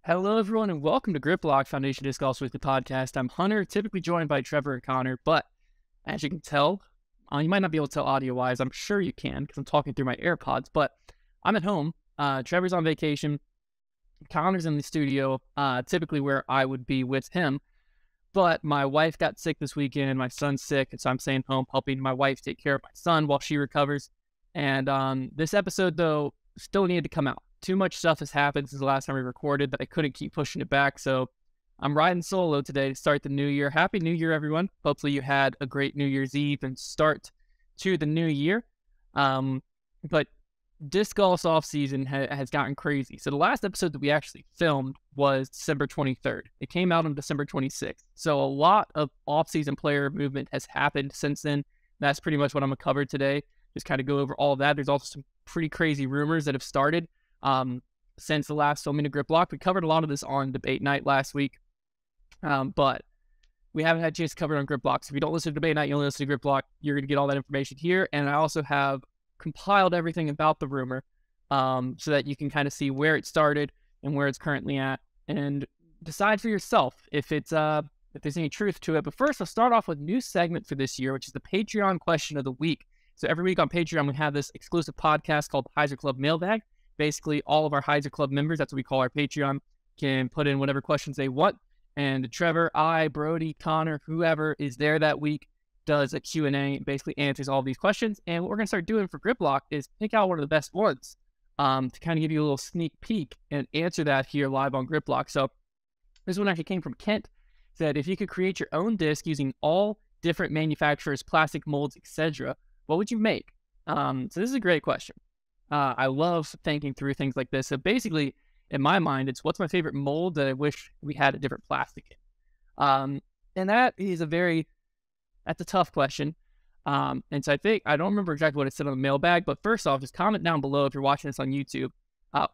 Hello, everyone, and welcome to Grip Lock Foundation Disc Golf Weekly Podcast. I'm Hunter, typically joined by Trevor and Connor, but as you can tell, you might not be able to tell audio-wise. I'm sure you can because I'm talking through my AirPods, but I'm at home. Trevor's on vacation. Connor's in the studio, typically where I would be with him, but my wife got sick this weekend, and my son's sick, and so I'm staying home helping my wife take care of my son while she recovers. And this episode, though, still needed to come out. Too much stuff has happened since the last time we recorded that I couldn't keep pushing it back. So I'm riding solo today to start the new year. Happy New Year, everyone. Hopefully you had a great New Year's Eve and start to the new year. But disc golf's off season has gotten crazy. So the last episode that we actually filmed was December 23rd. It came out on December 26th. So a lot of off-season player movement has happened since then. That's pretty much what I'm going to cover today. Just kind of go over all of that. There's also some pretty crazy rumors that have started since the last filming of Grip Lock. We covered a lot of this on debate night last week, but we haven't had a chance to cover it on Grip Lock. So if you don't listen to debate night, you only listen to Grip Lock, you're going to get all that information here. And I also have compiled everything about the rumor so that you can kind of see where it started and where it's currently at and decide for yourself if it's if there's any truth to it. But first, I'll start off with a new segment for this year, which is the Patreon question of the week. So every week on Patreon, we have this exclusive podcast called Heiser Club Mailbag. Basically, all of our Heiser Club members, that's what we call our Patreon, can put in whatever questions they want. And Trevor, I, Brody, Connor, whoever is there that week does a Q&A, basically answers all these questions. And what we're going to start doing for Grip Lock is pick out one of the best ones to kind of give you a little sneak peek and answer that here live on Grip Lock. So this one actually came from Kent. Said, if you could create your own disc using all different manufacturers, plastic molds, etc., what would you make? So this is a great question. I love thinking through things like this. So basically, in my mind, it's what's my favorite mold that I wish we had a different plastic in. And that's a tough question. And so I don't remember exactly what it said on the mailbag, but first off, just comment down below if you're watching this on YouTube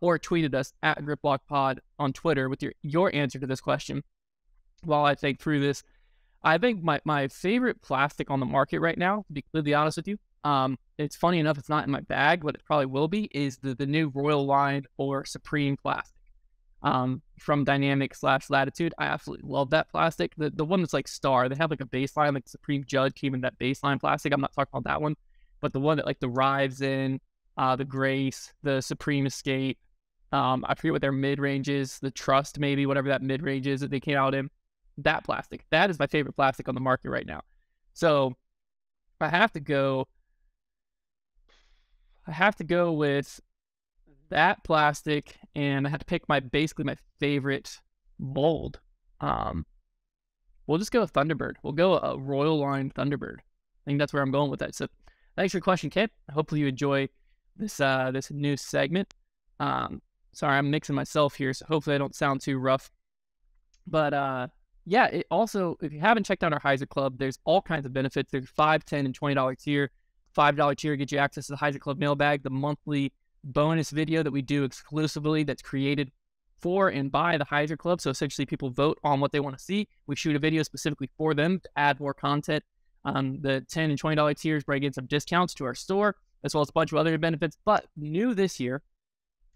or tweeted us at GripLockPod on Twitter with your answer to this question while I think through this. I think my favorite plastic on the market right now, to be completely honest with you, it's funny enough, it's not in my bag, but it probably will be, is the new Royal Line or Supreme plastic from Dynamic/Latitude. I absolutely love that plastic. The one that's like Star, they have like a baseline, like Supreme Judge came in that baseline plastic. I'm not talking about that one, but the one that like the Rives in, the Grace, the Supreme Escape, I forget what their mid-range is, the Trust maybe, whatever that mid-range is that they came out in. That plastic. That is my favorite plastic on the market right now. So I have to go with that plastic, and I have to pick basically my favorite mold. We'll just go with Thunderbird. We'll go a Royal Line Thunderbird. I think that's where I'm going with that. So thanks for your question, Kit. Hopefully you enjoy this new segment. Sorry, I'm mixing myself here, so hopefully I don't sound too rough. But yeah, it also, if you haven't checked out our Heiser Club, there's all kinds of benefits. There's $5, $10, and $20 tier. $5 tier gets you access to the Heiser Club mailbag, the monthly bonus video that we do exclusively that's created for and by the Heiser Club. So essentially people vote on what they want to see. We shoot a video specifically for them to add more content. The $10 and $20 tiers bring in some discounts to our store, as well as a bunch of other benefits. But new this year,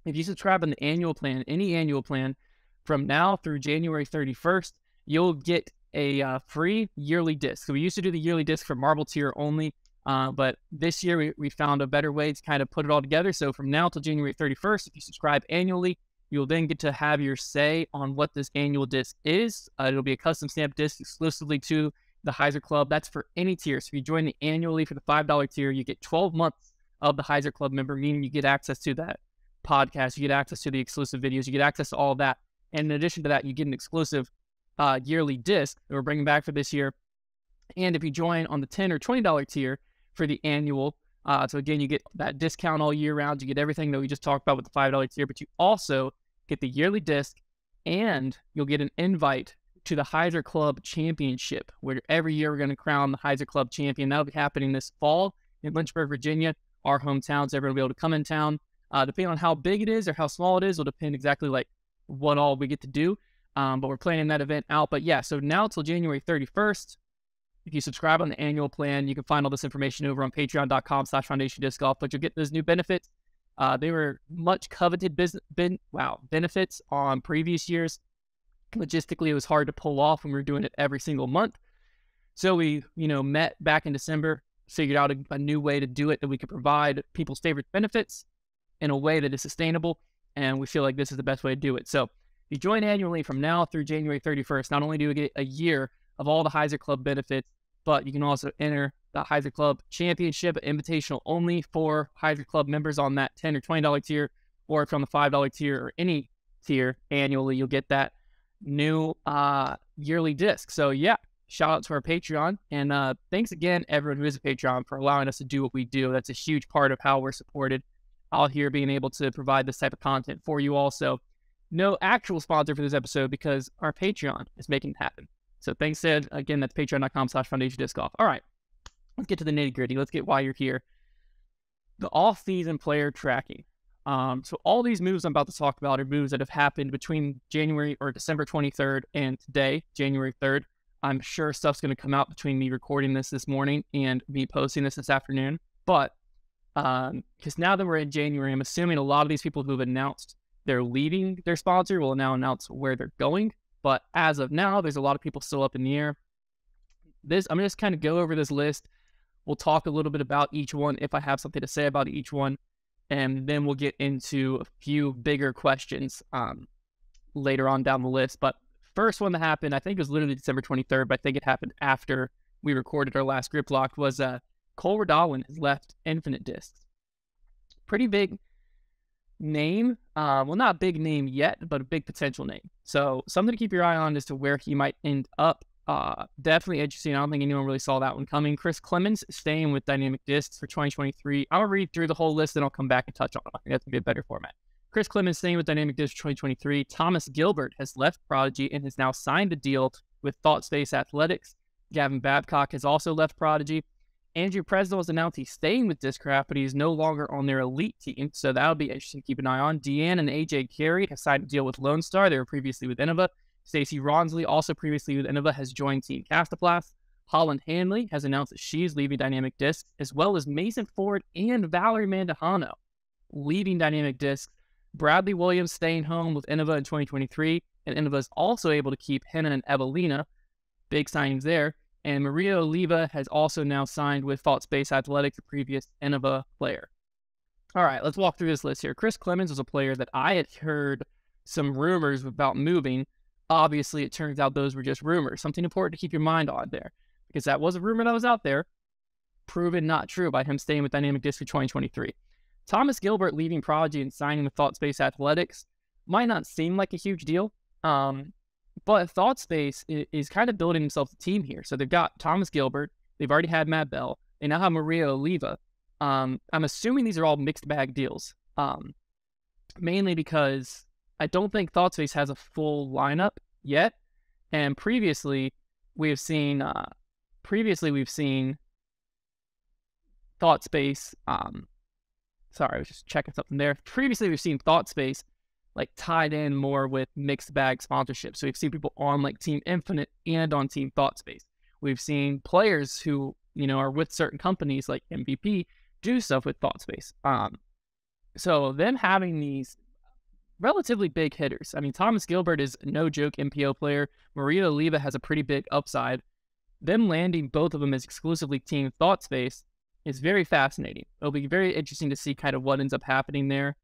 if you subscribe on the annual plan, any annual plan, from now through January 31st, you'll get a free yearly disc. So we used to do the yearly disc for Marble tier only, but this year we found a better way to kind of put it all together. So from now till January 31st, if you subscribe annually, you'll then get to have your say on what this annual disc is. It'll be a custom stamped disc exclusively to the Heiser Club. That's for any tier. So if you join the annually for the $5 tier, you get 12 months of the Heiser Club member, meaning you get access to that podcast, you get access to the exclusive videos, you get access to all of that. And in addition to that, you get an exclusive yearly disc that we're bringing back for this year. And if you join on the $10 or $20 tier for the annual, so again, you get that discount all year round. You get everything that we just talked about with the $5 tier, but you also get the yearly disc, and you'll get an invite to the Heiser Club Championship, where every year we're going to crown the Heiser Club champion. That'll be happening this fall in Lynchburg, Virginia, our hometown. So everyone will be able to come in town. Depending on how big it is or how small it is, will depend exactly like what all we get to do. But we're planning that event out. But yeah, so now till January 31st, if you subscribe on the annual plan, you can find all this information over on patreon.com/foundationdiscgolf, but you'll get those new benefits. They were much coveted benefits on previous years. Logistically, it was hard to pull off when we were doing it every single month. So we, met back in December, figured out a new way to do it that we could provide people's favorite benefits in a way that is sustainable. And we feel like this is the best way to do it. So if you join annually from now through January 31st, not only do you get a year of all the Heiser Club benefits, but you can also enter the Heiser Club Championship Invitational only for Heiser Club members on that $10 or $20 tier, or if you're on the $5 tier or any tier annually, you'll get that new yearly disc. So yeah, shout out to our Patreon, and thanks again everyone who is a Patreon for allowing us to do what we do. That's a huge part of how we're supported out here, being able to provide this type of content for you all. So no actual sponsor for this episode because our Patreon is making it happen. So thanks, Ed. Again, that's patreon.com/Foundation Disc Golf. All right, let's get to the nitty gritty. Let's get why you're here. The off-season player tracking. So all these moves I'm about to talk about are moves that have happened between January or December 23rd and today, January 3rd. I'm sure stuff's going to come out between me recording this morning and me posting this afternoon. But because now that we're in January, I'm assuming a lot of these people who've announced they're leaving their sponsor will now announce where they're going. But as of now, there's a lot of people still up in the air. I'm going to just kind of go over this list. We'll talk a little bit about each one if I have something to say about each one. And then we'll get into a few bigger questions later on down the list. But first one that happened, I think it was literally December 23rd, but I think it happened after we recorded our last Grip Lock, was Cole Redalwin has left Infinite Discs. Pretty big name. Well, not a big name yet, but a big potential name. So something to keep your eye on as to where he might end up. Definitely interesting. I don't think anyone really saw that one coming. Chris Clemens staying with Dynamic Discs for 2023. I'm going to read through the whole list and I'll come back and touch on it. I think that's going to be a better format. Chris Clemens staying with Dynamic Discs for 2023. Thomas Gilbert has left Prodigy and has now signed a deal with ThoughtSpace Athletics. Gavin Babcock has also left Prodigy. Andrew Presnell has announced he's staying with Discraft, but he's no longer on their elite team, so that'll be interesting to keep an eye on. Deanne and AJ Carey have signed a deal with Lone Star. They were previously with Innova. Stacey Ronsley, also previously with Innova, has joined Team Castaplast. Holland Hanley has announced that she's leaving Dynamic Discs, as well as Mason Ford and Valerie Mandujano leaving Dynamic Discs. Bradley Williams staying home with Innova in 2023, and Innova is also able to keep Henna and Evelina. Big signings there. And Maria Oliva has also now signed with ThoughtSpace Athletics, a previous Innova player. All right, let's walk through this list here. Chris Clemens was a player that I had heard some rumors about moving. Obviously, it turns out those were just rumors. Something important to keep your mind on there, because that was a rumor that was out there, proven not true by him staying with Dynamic Discs for 2023. Thomas Gilbert leaving Prodigy and signing with ThoughtSpace Athletics might not seem like a huge deal, but ThoughtSpace is kind of building themselves a team here. So they've got Thomas Gilbert. They've already had Matt Bell. They now have Maria Oliva. I'm assuming these are all mixed bag deals, mainly because I don't think ThoughtSpace has a full lineup yet. And previously we've seen ThoughtSpace. Sorry, I was just checking something there. Previously we've seen ThoughtSpace like tied in more with mixed bag sponsorship. So we've seen people on like Team Infinite and on Team ThoughtSpace. We've seen players who, are with certain companies like MVP do stuff with ThoughtSpace. So them having these relatively big hitters. I mean, Thomas Gilbert is no joke MPO player. Maria Oliva has a pretty big upside. Them landing both of them as exclusively Team ThoughtSpace is very fascinating. It'll be very interesting to see kind of what ends up happening there.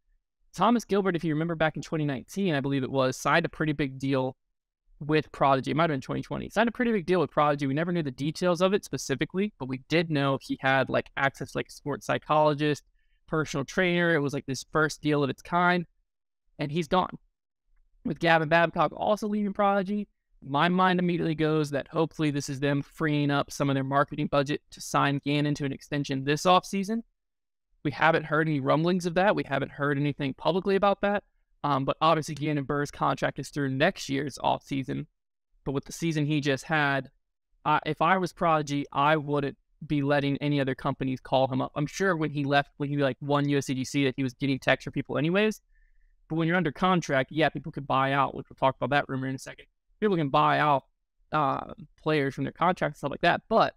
Thomas Gilbert, if you remember back in 2019, I believe it was, signed a pretty big deal with Prodigy. It might have been 2020. Signed a pretty big deal with Prodigy. We never knew the details of it specifically, but we did know he had like access to like a sports psychologist, personal trainer. It was like this first deal of its kind, and he's gone. With Gavin Babcock also leaving Prodigy, my mind immediately goes that hopefully this is them freeing up some of their marketing budget to sign Gannon to an extension this offseason. We haven't heard any rumblings of that. We haven't heard anything publicly about that. But obviously, Gannon Buhr's contract is through next year's offseason. But with the season he just had, if I was Prodigy, I wouldn't be letting any other companies call him up. I'm sure when he left, when he like won USCGC, that he was getting texts from people anyways. But when you're under contract, yeah, people could buy out, which we'll talk about that rumor in a second. People can buy out players from their contracts and stuff like that. But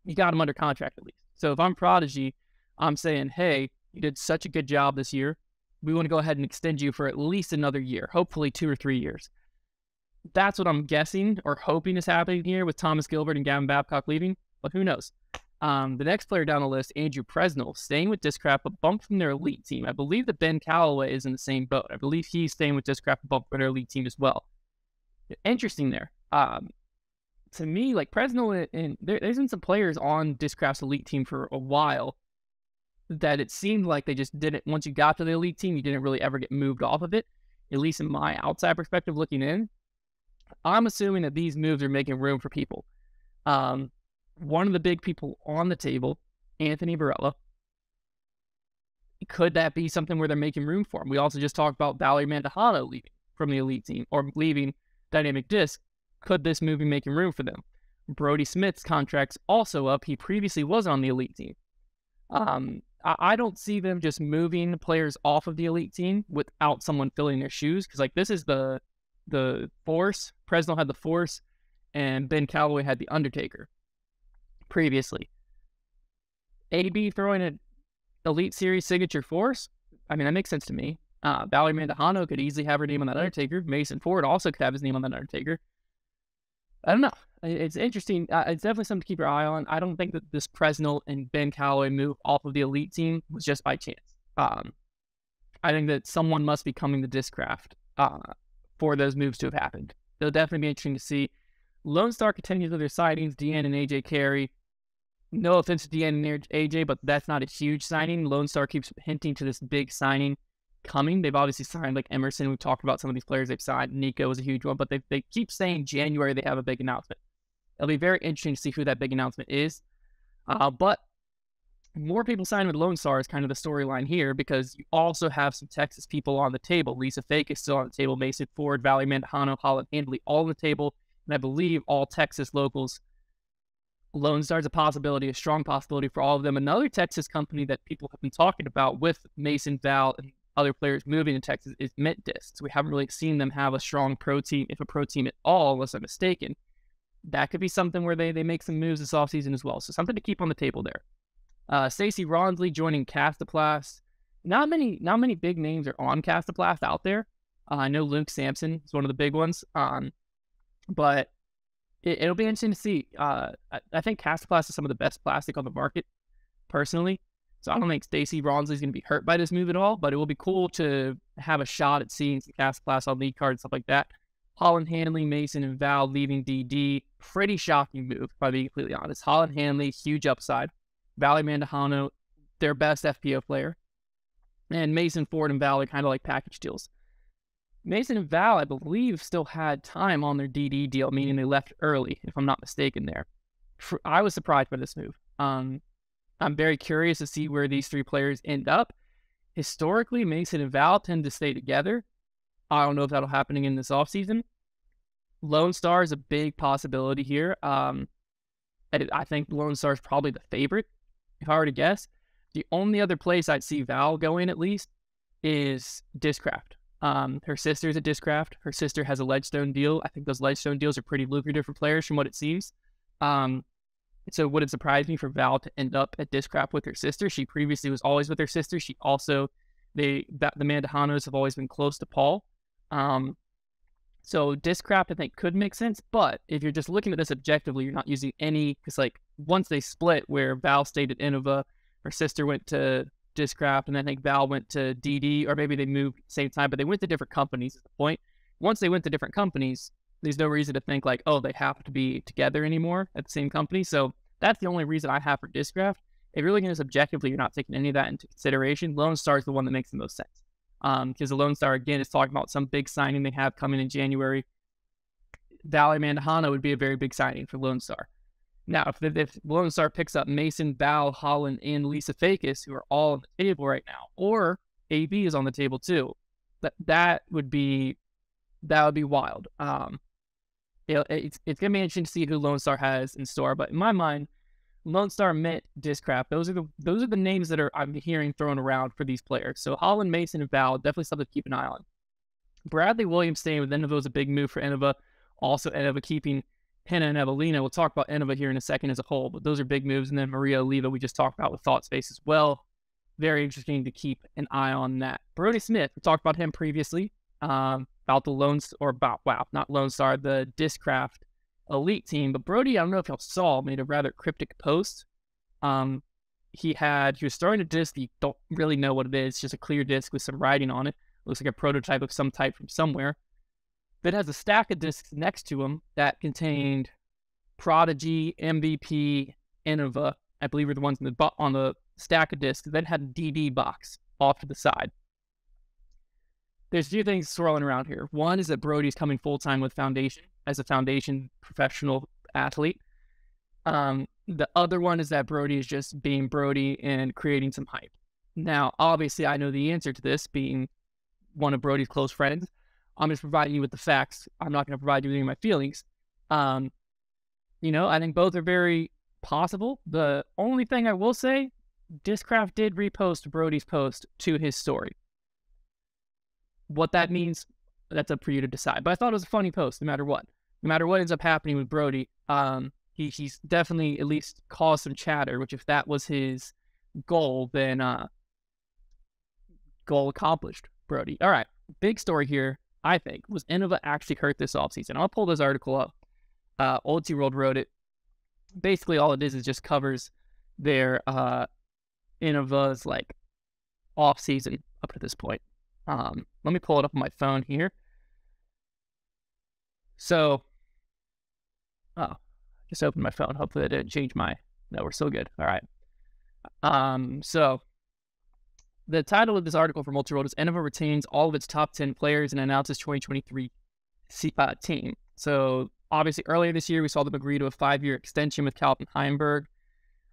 you got them under contract at least. So if I'm Prodigy, I'm saying, hey, You did such a good job this year. We want to go ahead and extend you for at least another year, hopefully 2 or 3 years. That's what I'm guessing or hoping is happening here with Thomas Gilbert and Gavin Babcock leaving, but who knows? The next player down the list, Andrew Presnell, staying with Discraft, but bumped from their elite team. I believe that Ben Calloway is in the same boat. I believe he's staying with Discraft, but bumped from their elite team as well. Interesting there. To me, like Presnell, and there's been some players on Discraft's elite team for a while that it seemed like they just didn't, once you got to the elite team, you didn't really ever get moved off of it, at least in my outside perspective looking in. I'm assuming that these moves are making room for people. One of the big people on the table, Anthony Barella. Could that be something where they're making room for him? We also just talked about Valerie Mandujano leaving from the elite team or leaving Dynamic Disc. Could this move be making room for them? Brody Smith's contract's also up. He previously was on the elite team. I don't see them just moving players off of the elite team without someone filling their shoes. Because like this is the Force. Presnell had the Force, and Ben Calloway had the Undertaker previously. AB throwing an Elite Series signature Force. I mean, that makes sense to me. Valerie Mandujano could easily have her name on that Undertaker. Mason Ford also could have his name on that Undertaker. I don't know. It's interesting. It's definitely something to keep your eye on. I don't think that this Presnell and Ben Calloway move off of the elite team was just by chance. I think that someone must be coming to Discraft for those moves to have happened. It'll definitely be interesting to see. Lone Star continues with their sightings, Deanna and AJ Carey. No offense to Deanna and AJ, but that's not a huge signing. Lone Star keeps hinting to this big signing coming. They've obviously signed like Emerson. We've talked about some of these players they've signed. Nico is a huge one, but they keep saying January they have a big announcement. It'll be very interesting to see who that big announcement is. But more people signing with Lone Star is kind of the storyline here because you also have some Texas people on the table. Lisa Fake is still on the table. Mason Ford, Valerie Mandujano, Holland Handley, all on the table. And I believe all Texas locals. Lone Star is a possibility, a strong possibility for all of them. Another Texas company that people have been talking about with Mason, Val, and other players moving to Texas is Mint Discs. We haven't really seen them have a strong pro team, if a pro team at all, unless I'm mistaken. That could be something where they make some moves this offseason as well. So something to keep on the table there. Stacey Ronsley joining Castaplast. Not many big names are on Castaplast out there. I know Luke Sampson is one of the big ones. But it'll be interesting to see. I think Castaplast is some of the best plastic on the market, personally. So I don't think Stacey Ronsley is going to be hurt by this move at all, but it will be cool to have a shot at seeing some Castaplast on lead cards and stuff like that. Holland Handley, Mason, and Val leaving DD. Pretty shocking move, if I'm being completely honest. Holland Handley, huge upside. Valerie Mandujano, their best FPO player. And Mason Ford and Val are kind of like package deals. Mason and Val, I believe, still had time on their DD deal, meaning they left early, if I'm not mistaken there. I was surprised by this move. I'm very curious to see where these three players end up. Historically, Mason and Val tend to stay together. I don't know if that'll happen in this offseason. Lone Star is a big possibility here. I think Lone Star is probably the favorite, if I were to guess. The only other place I'd see Val going, at least, is Discraft. Her sister's at Discraft. Her sister has a Ledgestone deal. I think those Ledgestone deals are pretty lucrative for players from what it seems. So would it surprise me for Val to end up at Discraft with her sister? She previously was always with her sister. She also, the Mandujanos have always been close to Paul. So Discraft, I think, could make sense. But if you're just looking at this objectively, you're not using any, because like once they split where Val stayed at Innova, her sister went to Discraft, and I think Val went to DD, or maybe they moved at the same time, but they went to different companies is the point. Once they went to different companies, there's no reason to think like, oh, they have to be together anymore at the same company. So that's the only reason I have for Discraft. If you're looking at this objectively, you're not taking any of that into consideration. Lone Star is the one that makes the most sense. Because the Lone Star, again, is talking about some big signing they have coming in January. Valerie Mandujano would be a very big signing for Lone Star. Now, if Lone Star picks up Mason, Val, Holland, and Lisa Fakis, who are all on the table right now, or AB is on the table too, that would be wild. It's gonna be interesting to see who Lone Star has in store. But in my mind, Lone Star, Mint, Discraft, those are the names that I'm hearing thrown around for these players. So Holland, Mason, and Val, definitely something to keep an eye on. Bradley Williams staying with Innova is a big move for Innova. Also, Innova keeping Henna and Evelina. We'll talk about Innova here in a second as a whole, but those are big moves. And then Maria Oliva, we just talked about with ThoughtSpace as well. very interesting to keep an eye on that. Brodie Smith, we talked about him previously, about the not Lone Star, the Discraft Elite team. But Brodie, I don't know if y'all saw, made a rather cryptic post. He was throwing a disc. You don't really know what it is. It's just a clear disc with some writing on it. Looks like a prototype of some type from somewhere. That has a stack of discs next to him that contained Prodigy, MVP, Innova, I believe were the ones on the stack of discs. Then had a DD box off to the side. There's a few things swirling around here. One is that Brodie's coming full-time with Foundation as a Foundation professional athlete. The other one is that Brodie is just being Brodie and creating some hype. Now, obviously, I know the answer to this, being one of Brodie's close friends. I'm just providing you with the facts. I'm not going to provide you with any of my feelings. I think both are very possible. The only thing I will say, Discraft did repost Brodie's post to his story. What that means, that's up for you to decide. But I thought it was a funny post, no matter what. No matter what ends up happening with Brodie, he's definitely at least caused some chatter, which if that was his goal, then goal accomplished, Brodie. All right, big story here, I think, was Innova actually hurt this offseason? I'll pull this article up. Ultiworld wrote it. Basically, all it is just covers their Innova's offseason up to this point. Let me pull it up on my phone here. So, just opened my phone. Hopefully, I didn't change my. No, we're still good. All right. So the title of this article from Ultiworld is Innova retains all of its top 10 players and announces 2023 team. So obviously earlier this year, we saw them agree to a 5-year extension with Calvin Heimberg.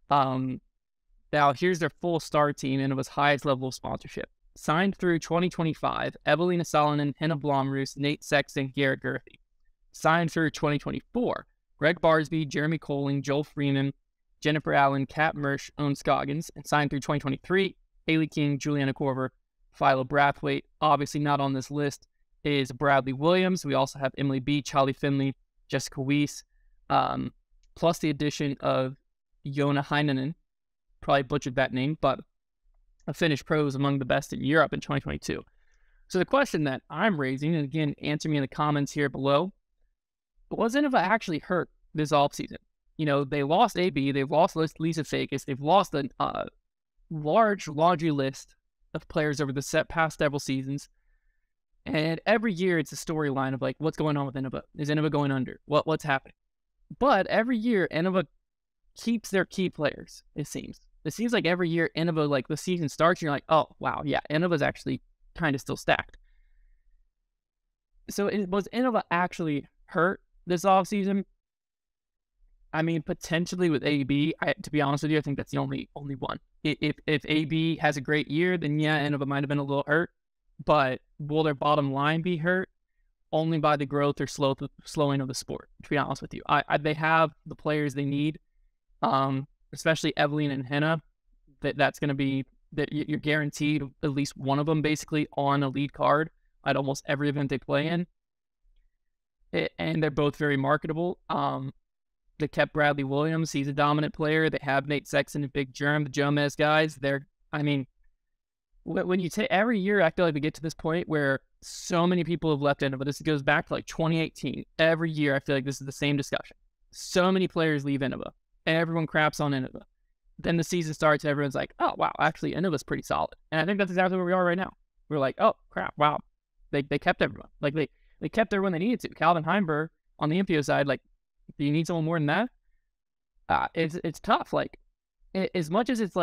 Now here's their full star team, Innova's highest level of sponsorship. Signed through 2025, Evelina Salonen, Henna Blomroos, Nate Sexton, Garrett Gerthy. Signed through 2024, Greg Barsby, Jeremy Colling, Joel Freeman, Jennifer Allen, Kat Mersch, Owen Scoggins. And signed through 2023, Haley King, Juliana Korver, Philo Brathwaite. Obviously not on this list is Bradley Williams. We also have Emily Beach, Holly Finley, Jessica Weiss, plus the addition of Jona Heinonen. Probably butchered that name, but a Finnish pro is among the best in Europe in 2022. So the question that I'm raising, and again, answer me in the comments here below, was Innova actually hurt this offseason? They lost AB, they've lost Lisa Fakis, they've lost a large laundry list of players over the past several seasons. And every year it's a storyline of what's going on with Innova? Is Innova going under? What's happening? But every year Innova keeps their key players, it seems. It seems like every year Innova, the season starts, and you're like, oh, wow, yeah, Innova's actually kind of still stacked. So was Innova actually hurt this offseason? I mean, potentially with AB. To be honest with you, I think that's the only one. If AB has a great year, then yeah, Innova might have been a little hurt. But will their bottom line be hurt? Only by the growth or slowing of the sport, to be honest with you. They have the players they need. Especially Evelyn and Henna, that's going to be that you're guaranteed at least one of them basically on a lead card at almost every event they play in. And they're both very marketable. They kept Bradley Williams. He's a dominant player. They have Nate Sexton and Big Germ, the Jomez guys. When you take every year, I feel like we get to this point where so many people have left Innova. This goes back to 2018. Every year, I feel like this is the same discussion. So many players leave Innova. Everyone craps on Innova. Then the season starts, everyone's like, oh, wow, actually, Innova's pretty solid. And I think that's exactly where we are right now. We're like, oh, crap, wow. They kept everyone. They kept everyone they needed to. Calvin Heimberg on the MPO side, do you need someone more than that? It's tough. As much as it's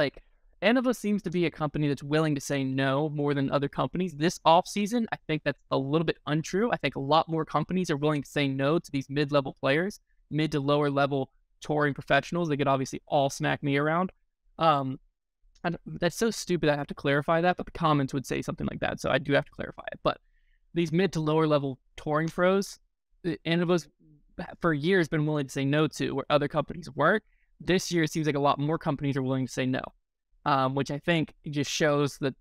Innova seems to be a company that's willing to say no more than other companies. This offseason, I think that's a little bit untrue. I think a lot more companies are willing to say no to these mid-level players, mid to lower level touring professionals. They could obviously all smack me around. And that's so stupid I have to clarify that, but the comments would say something like that, so I do have to clarify it. But these mid to lower level touring pros, Innova's for years been willing to say no to, where other companies weren't. This year it seems like a lot more companies are willing to say no, which I think just shows that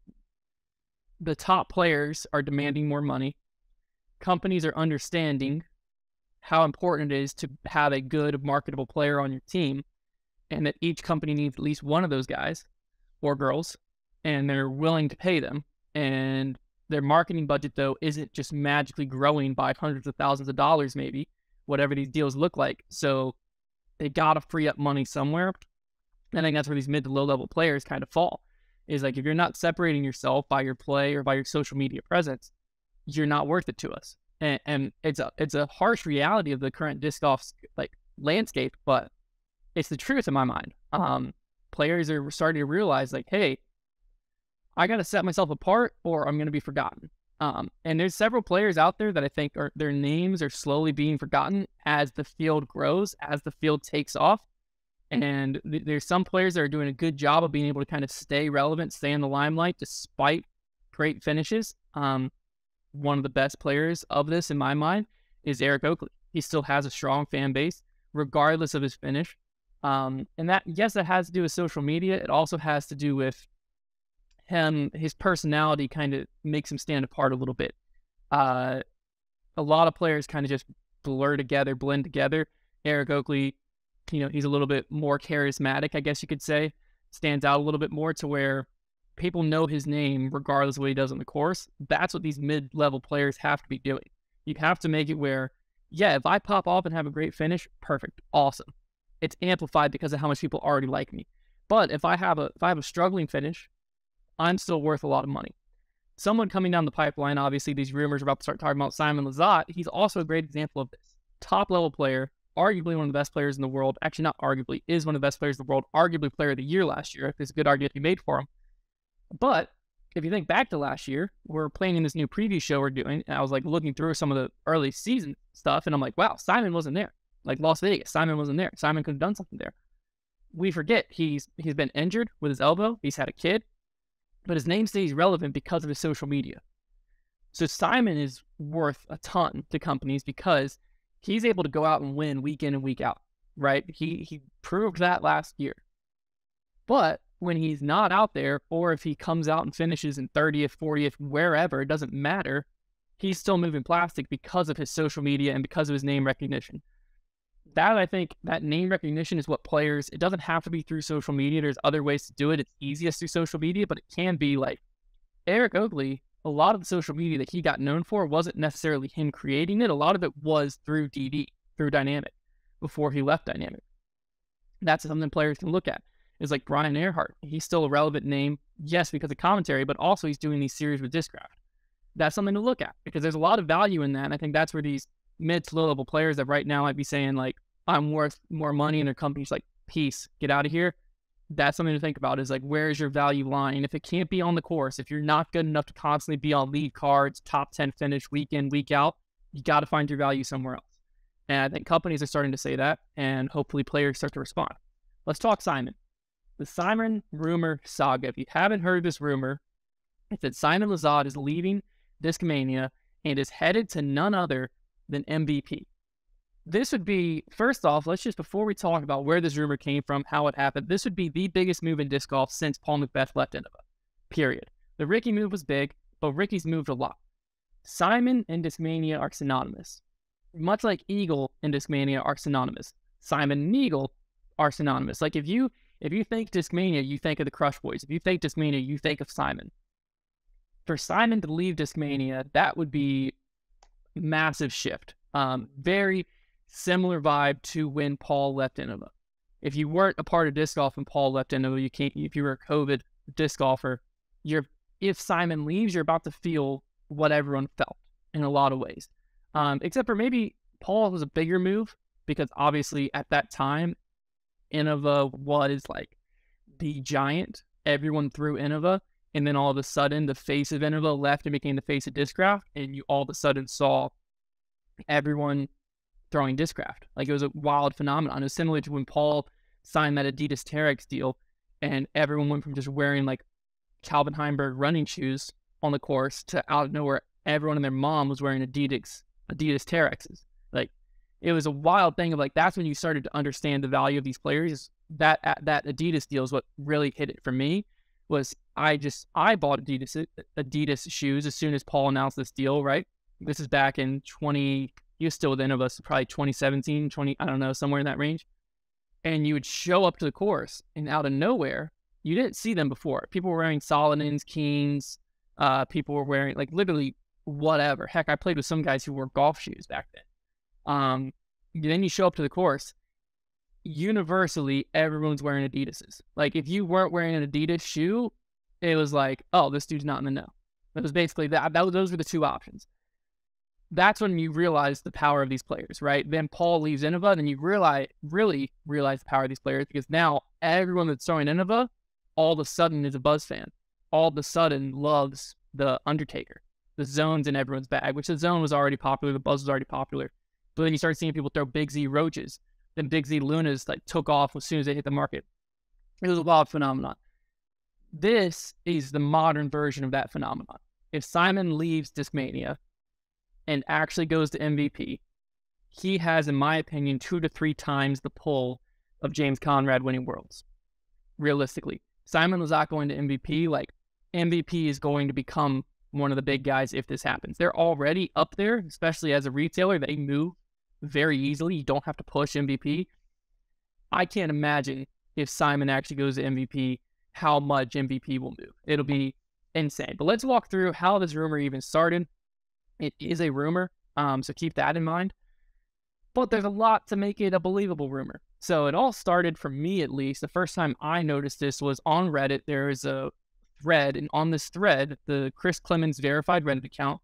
the top players are demanding more money. Companies are understanding how important it is to have a good marketable player on your team, and that each company needs at least one of those guys or girls. and they're willing to pay them. And their marketing budget, though, isn't just magically growing by hundreds of thousands of dollars, maybe, whatever these deals look like. So they got to free up money somewhere. And I think that's where these mid to low level players kind of fall, is like, if you're not separating yourself by your play or by your social media presence, you're not worth it to us. And it's a harsh reality of the current disc golf like landscape, but it's the truth in my mind. Players are starting to realize, like, hey, I got to set myself apart or I'm going to be forgotten. And there's several players out there that I think their names are slowly being forgotten as the field grows, as the field takes off. And there's some players that are doing a good job of being able to kind of stay relevant, stay in the limelight despite great finishes. One of the best players of this, in my mind, is Eric Oakley. He still has a strong fan base, regardless of his finish. And that, yes, that has to do with social media. It also has to do with him. His personality kind of makes him stand apart a little bit. A lot of players kind of just blend together. Eric Oakley, he's a little bit more charismatic, I guess you could say, stands out a little bit more to where people know his name regardless of what he does on the course. That's what these mid-level players have to be doing. You have to make it where, yeah, if I pop off and have a great finish, perfect, awesome. It's amplified because of how much people already like me. But if I have a struggling finish, I'm still worth a lot of money. Someone coming down the pipeline, obviously these rumors are about to start talking about Simon Lizotte. He's also a great example of this. Top-level player, arguably one of the best players in the world. Actually, not arguably, is one of the best players in the world. Arguably player of the year last year. There's a good argument to be made for him. But if you think back to last year, we're playing in this new preview show we're doing, and I was like looking through some of the early season stuff, and I'm like, wow, Simon wasn't there. Like Las Vegas, Simon wasn't there. Simon could have done something there. We forget he's been injured with his elbow. He's had a kid, but his name stays relevant because of his social media. So Simon is worth a ton to companies because he's able to go out and win week in and week out, right? He proved that last year. But when he's not out there, or if he comes out and finishes in 30th, 40th, wherever, it doesn't matter, he's still moving plastic because of his social media and because of his name recognition. That, I think, that name recognition is what players, it doesn't have to be through social media. There's other ways to do it. It's easiest through social media, but it can be like Eric Oakley. A lot of the social media that he got known for wasn't necessarily him creating it. A lot of it was through DD, through Dynamic, before he left Dynamic. That's something players can look at. Is like Brian Earhart. He's still a relevant name, yes, because of commentary, but also he's doing these series with Discraft. That's something to look at because there's a lot of value in that. And I think that's where these mid to low level players that right now might be saying, like, I'm worth more money, and their company's like, peace, get out of here. That's something to think about, is like, where's your value line? If it can't be on the course, if you're not good enough to constantly be on lead cards, top 10 finish week in, week out, you got to find your value somewhere else. And I think companies are starting to say that, and hopefully players start to respond. Let's talk Simon. The Simon rumor saga. If you haven't heard this rumor, it's that Simon Lizotte is leaving Discmania and is headed to none other than MVP. This would be, first off, before we talk about where this rumor came from, how it happened, this would be the biggest move in disc golf since Paul McBeth left Innova. Period. The Ricky move was big, but Ricky's moved a lot. Simon and Discmania are synonymous. Much like Eagle and Discmania are synonymous. Simon and Eagle are synonymous. Like, if you think Discmania, you think of the Crush Boys. If you think Discmania, you think of Simon. For Simon to leave Discmania, that would be a massive shift. Very similar vibe to when Paul left Innova. If you weren't a part of disc golf when Paul left Innova, you can't. If you were a COVID disc golfer, if Simon leaves, you're about to feel what everyone felt in a lot of ways. Except for maybe Paul was a bigger move because obviously at that time, Innova was like the giant. Everyone threw Innova, and then all of a sudden the face of Innova left and became the face of Discraft, and you all of a sudden saw everyone throwing Discraft. Like, it was a wild phenomenon. It was similar to when Paul signed that Adidas Terex deal, and everyone went from just wearing like Calvin Heimberg running shoes on the course to out of nowhere, everyone and their mom was wearing Adidas Terexes. Like, it was a wild thing of like, that's when you started to understand the value of these players. That Adidas deal is what really hit it for me. Was I bought Adidas shoes as soon as Paul announced this deal, right? This is back in he was still with Innova, so probably 2017, I don't know, somewhere in that range. And you would show up to the course, and out of nowhere, You didn't see them before. People were wearing Saladins, Kings. People were wearing like literally whatever. Heck, I played with some guys who wore golf shoes back then. Then you show up to the course. Universally, everyone's wearing Adidas's. Like, if you weren't wearing an Adidas shoe, it was like, oh, this dude's not in the know. It was basically that. Those were the two options. That's when you realize the power of these players, right? Then Paul leaves Innova, and then you really realize the power of these players, because now everyone that's throwing Innova all of a sudden is a Buzz fan. All of a sudden loves the Undertaker. The Zone's in everyone's bag, which the Zone was already popular, the Buzz was already popular. But then you start seeing people throw Big Z Roaches. Then Big Z Lunas like took off as soon as they hit the market. It was a wild phenomenon. This is the modern version of that phenomenon. If Simon leaves Discmania and actually goes to MVP, he has, in my opinion, 2 to 3 times the pull of James Conrad winning Worlds. Realistically, Simon Lizotte going to MVP, like MVP is going to become one of the big guys if this happens. They're already up there, especially as a retailer. They move very easily. You don't have to push MVP. I can't imagine if Simon actually goes to MVP, how much MVP will move. It'll be insane. But let's walk through how this rumor even started. It is a rumor, so keep that in mind. But there's a lot to make it a believable rumor. So it all started, for me at least, the first time I noticed this was on Reddit. There is a thread, and on this thread, the Chris Clemens verified Reddit account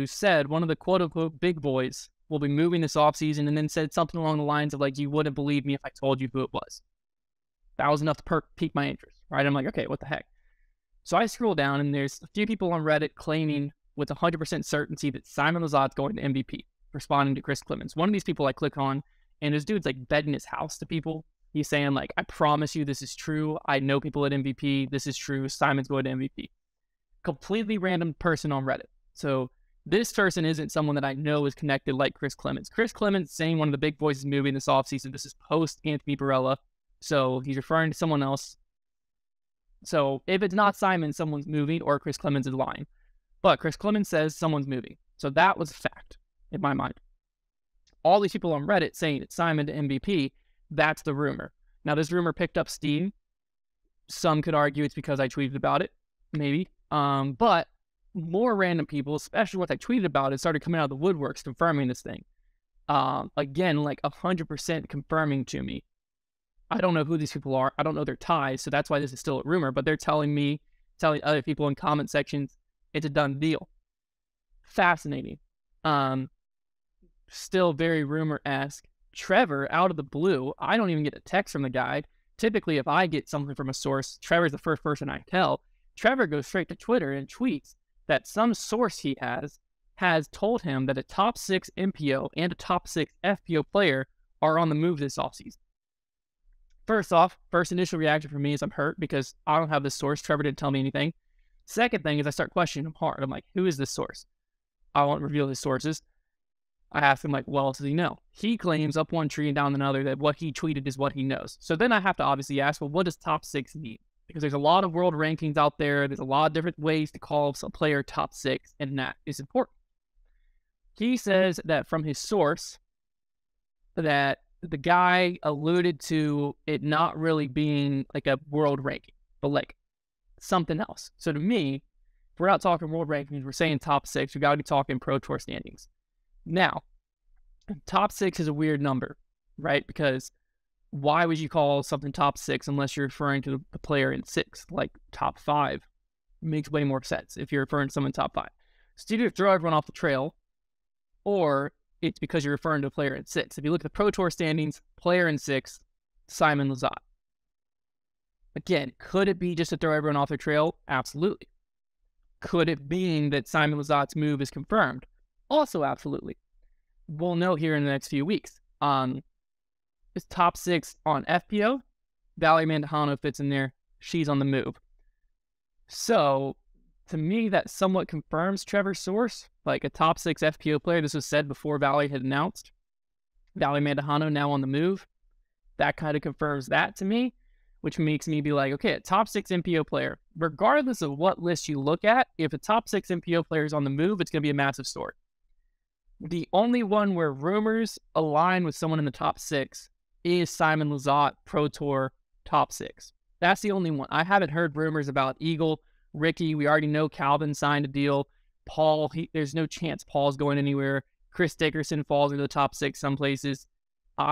said one of the quote-unquote big boys will be moving this offseason, and then said something along the lines of, like, you wouldn't believe me if I told you who it was. That was enough to pique my interest, right? I'm like, okay, what the heck? So I scroll down, and there's a few people on Reddit claiming with 100% certainty that Simon Lizotte's going to MVP, responding to Chris Clemens. One of these people I click on, and this dude's like begging his house to people. He's saying, like, I promise you this is true. I know people at MVP. This is true. Simon's going to MVP. Completely random person on Reddit. So this person isn't someone that I know is connected like Chris Clemens. Chris Clemens saying one of the big boys is moving this offseason. This is post Anthony Barella. So he's referring to someone else. So if it's not Simon, someone's moving, or Chris Clemens is lying. But Chris Clemens says someone's moving. So that was a fact in my mind. All these people on Reddit saying it's Simon to MVP, that's the rumor. Now, this rumor picked up steam. Some could argue it's because I tweeted about it, maybe. But more random people, especially what I tweeted about it, started coming out of the woodworks confirming this thing. Again, like 100% confirming to me. I don't know who these people are. I don't know their ties, so that's why this is still a rumor. But they're telling me, telling other people in comment sections, it's a done deal. Fascinating. Still very rumor-esque. Trevor, out of the blue, I don't even get a text from the guy. Typically, if I get something from a source, Trevor's the first person I tell. Trevor goes straight to Twitter and tweets that some source he has told him that a top 6 MPO and a top 6 FPO player are on the move this offseason. First off, first initial reaction for me is I'm hurt because I don't have this source. Trevor didn't tell me anything. Second thing is I start questioning him hard. I'm like, who is this source? I won't reveal his sources. I ask him, like, what else does he know? He claims up one tree and down another that what he tweeted is what he knows. So then I have to obviously ask, well, what does top 6 mean? Because there's a lot of world rankings out there. There's a lot of different ways to call some player top 6, and that is important. He says that from his source that the guy alluded to it not really being like a world ranking, but like something else. So to me, if we're not talking world rankings, we're saying top 6, we got to be talking Pro Tour standings. Now, top 6 is a weird number, right? Because why would you call something top 6 unless you're referring to the player in 6? Like top 5 makes way more sense if you're referring to someone top 5. So you either throw everyone off the trail, or it's because you're referring to a player in 6. If you look at the Pro Tour standings, player in 6, Simon Lizotte. Again, could it be just to throw everyone off the trail? Absolutely. Could it mean that Simon Lizotte's move is confirmed? Also, absolutely. We'll know here in the next few weeks. Is top 6 on FPO? Valerie Mandujano fits in there. She's on the move. So, to me, that somewhat confirms Trevor's source. Like a top 6 FPO player. This was said before Valerie had announced. Valerie Mandujano now on the move. That kind of confirms that to me, which makes me be like, okay, a top 6 MPO player, regardless of what list you look at, if a top 6 MPO player is on the move, it's going to be a massive story. The only one where rumors align with someone in the top 6 is Simon Lizotte, Pro Tour, top 6. That's the only one. I haven't heard rumors about Eagle, Ricky. We already know Calvin signed a deal. Paul, there's no chance Paul's going anywhere. Chris Dickerson falls into the top 6 some places.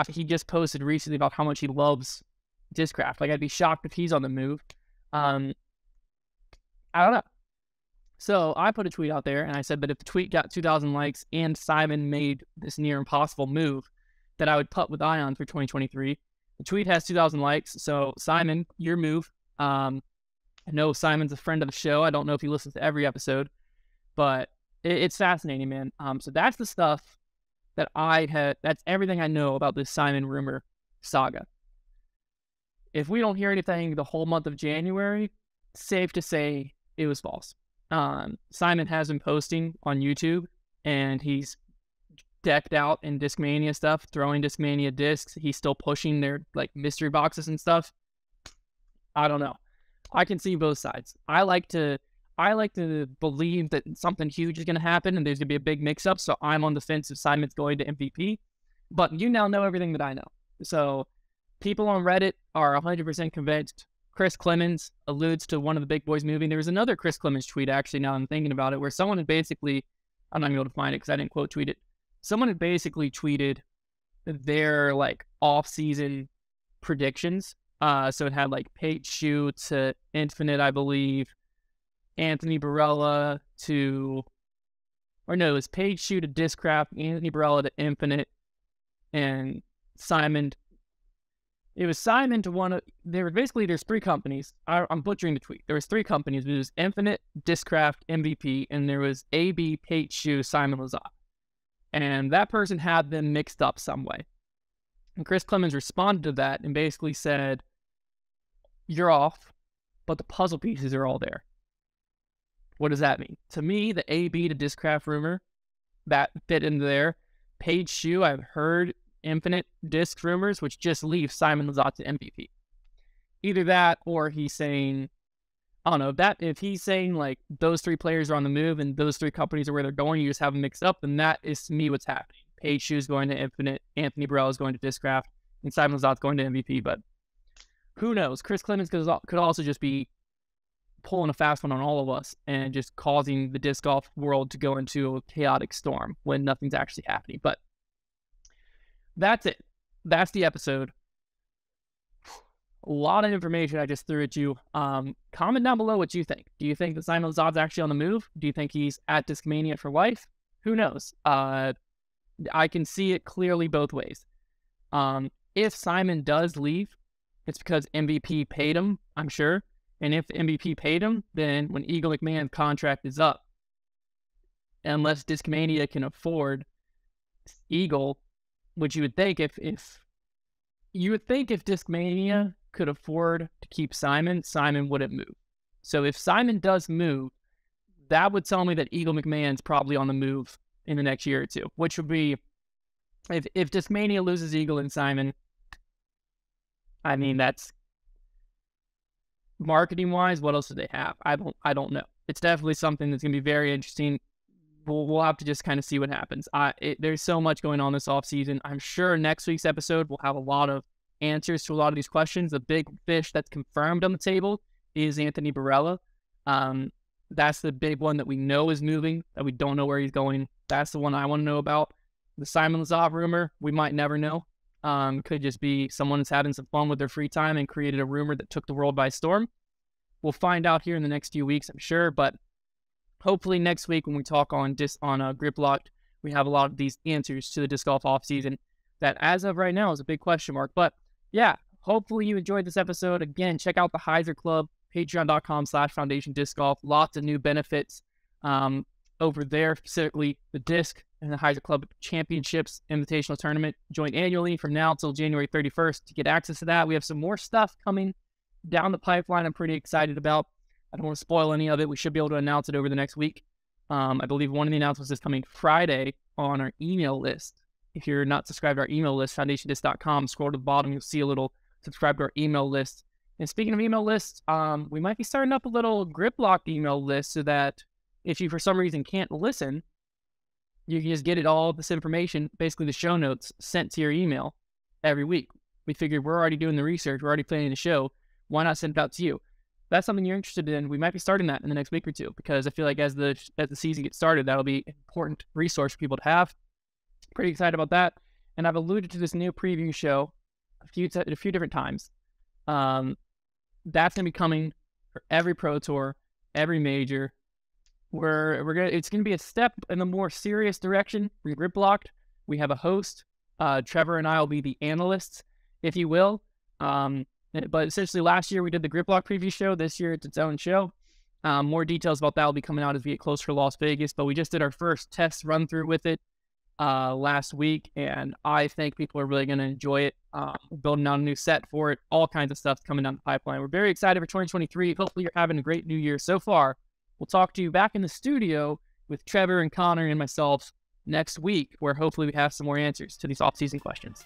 He just posted recently about how much he loves Discraft. Like, I'd be shocked if he's on the move. I don't know. So I put a tweet out there, and I said that if the tweet got 2,000 likes and Simon made this near impossible move, that I would putt with Ion for 2023. The tweet has 2,000 likes, so Simon, your move. I know Simon's a friend of the show. I don't know if he listens to every episode, but it's fascinating, man. So that's the stuff that that's everything I know about this Simon rumor saga. If we don't hear anything the whole month of January, safe to say it was false. Simon has been posting on YouTube, and he's decked out in Discmania stuff, throwing Discmania discs. He's still pushing their like mystery boxes and stuff. I don't know. I can see both sides. I like to believe that something huge is going to happen and there's going to be a big mix-up, so I'm on the fence if Simon's going to MVP. But you now know everything that I know. So people on Reddit are 100% convinced. Chris Clemens alludes to one of the big boys moving. There was another Chris Clemens tweet, actually, now I'm thinking about it, where someone had basically, I'm not going to be able to find it because I didn't quote tweet it. Someone had basically tweeted their like off-season predictions. So it had like Pate Shoe to Infinite, I believe, Anthony Barella to, or no, it was Page Shoe to Discraft, Anthony Barella to Infinite, and Simon. It was Simon to one of, there's 3 companies. I'm butchering the tweet. There was 3 companies. It was Infinite, Discraft, MVP, and there was AB, Pate Shoe, Simon Lizotte. And that person had them mixed up some way. And Chris Clemens responded to that and basically said, you're off, but the puzzle pieces are all there. What does that mean? To me, the AB to Discraft rumor, that fit into there. Page Shoe, I've heard Infinite Disc rumors, which just leaves Simon Lizotte to MVP. Either that, or he's saying, I don't know, if he's saying like those 3 players are on the move and those 3 companies are where they're going, you just have them mixed up, then that is to me what's happening. Page Shoe's going to Infinite, Anthony Barella is going to Discraft, and Simon Lizotte's going to MVP, but who knows? Chris Clemens could also just be pulling a fast one on all of us and just causing the disc golf world to go into a chaotic storm when nothing's actually happening. But that's it. That's the episode. A lot of information I just threw at you. Comment down below what you think. Do you think that Simon Lizotte's actually on the move? Do you think he's at Discmania for life? Who knows? I can see it clearly both ways. If Simon does leave, it's because MVP paid him, I'm sure. And if MVP paid him, then when Eagle McMahon's contract is up, unless Discmania can afford Eagle, which you would think if Discmania could afford to keep Simon, Simon wouldn't move. So if Simon does move, that would tell me that Eagle McMahon's probably on the move in the next year or 2, which would be, if Discmania loses Eagle and Simon, I mean, that's marketing-wise, what else do they have? I don't know. It's definitely something that's going to be very interesting. We'll have to just kind of see what happens. There's so much going on this offseason. I'm sure next week's episode will have a lot of answers to a lot of these questions. The big fish that's confirmed on the table is Anthony Barella. That's the big one that we know is moving, that we don't know where he's going. That's the one I want to know about. The Simon Lizotte rumor, we might never know. Could just be someone that's having some fun with their free time and created a rumor that took the world by storm. We'll find out here in the next few weeks, I'm sure, but hopefully next week when we talk on Grip Locked, we have a lot of these answers to the disc golf offseason that as of right now is a big question mark. But yeah, hopefully you enjoyed this episode. Again, check out the Heiser Club, patreon.com/Foundation Disc Golf. Lots of new benefits over there, specifically the disc and the Heiser Club Championships Invitational Tournament. Join annually from now until January 31st to get access to that. We have some more stuff coming down the pipeline I'm pretty excited about. I don't want to spoil any of it. We should be able to announce it over the next week. I believe one of the announcements is coming Friday on our email list. If you're not subscribed to our email list, foundationdisc.com, scroll to the bottom, you'll see a little subscribe to our email list. And speaking of email lists, we might be starting up a little Grip Locked email list so that if you for some reason can't listen, you can just get it all, this information, basically the show notes, sent to your email every week. we figured we're already doing the research, we're already planning the show. Why not send it out to you? If that's something you're interested in, we might be starting that in the next week or two, because I feel like as the season gets started, that'll be an important resource for people to have. Pretty excited about that. And I've alluded to this new preview show a few different times. That's gonna be coming for every Pro Tour, every major. It's gonna be a step in a more serious direction. We're Grip Locked. We have a host. Trevor and I will be the analysts, if you will. But essentially, last year we did the Grip Lock preview show. This year it's its own show. More details about that will be coming out as we get closer to Las Vegas. But we just did our first test run through with it last week, and I think people are really going to enjoy it. We're building out a new set for it. All kinds of stuff coming down the pipeline. We're very excited for 2023. Hopefully you're having a great new year so far. We'll talk to you back in the studio with Trevor and Connor and myself next week, where hopefully we have some more answers to these off-season questions.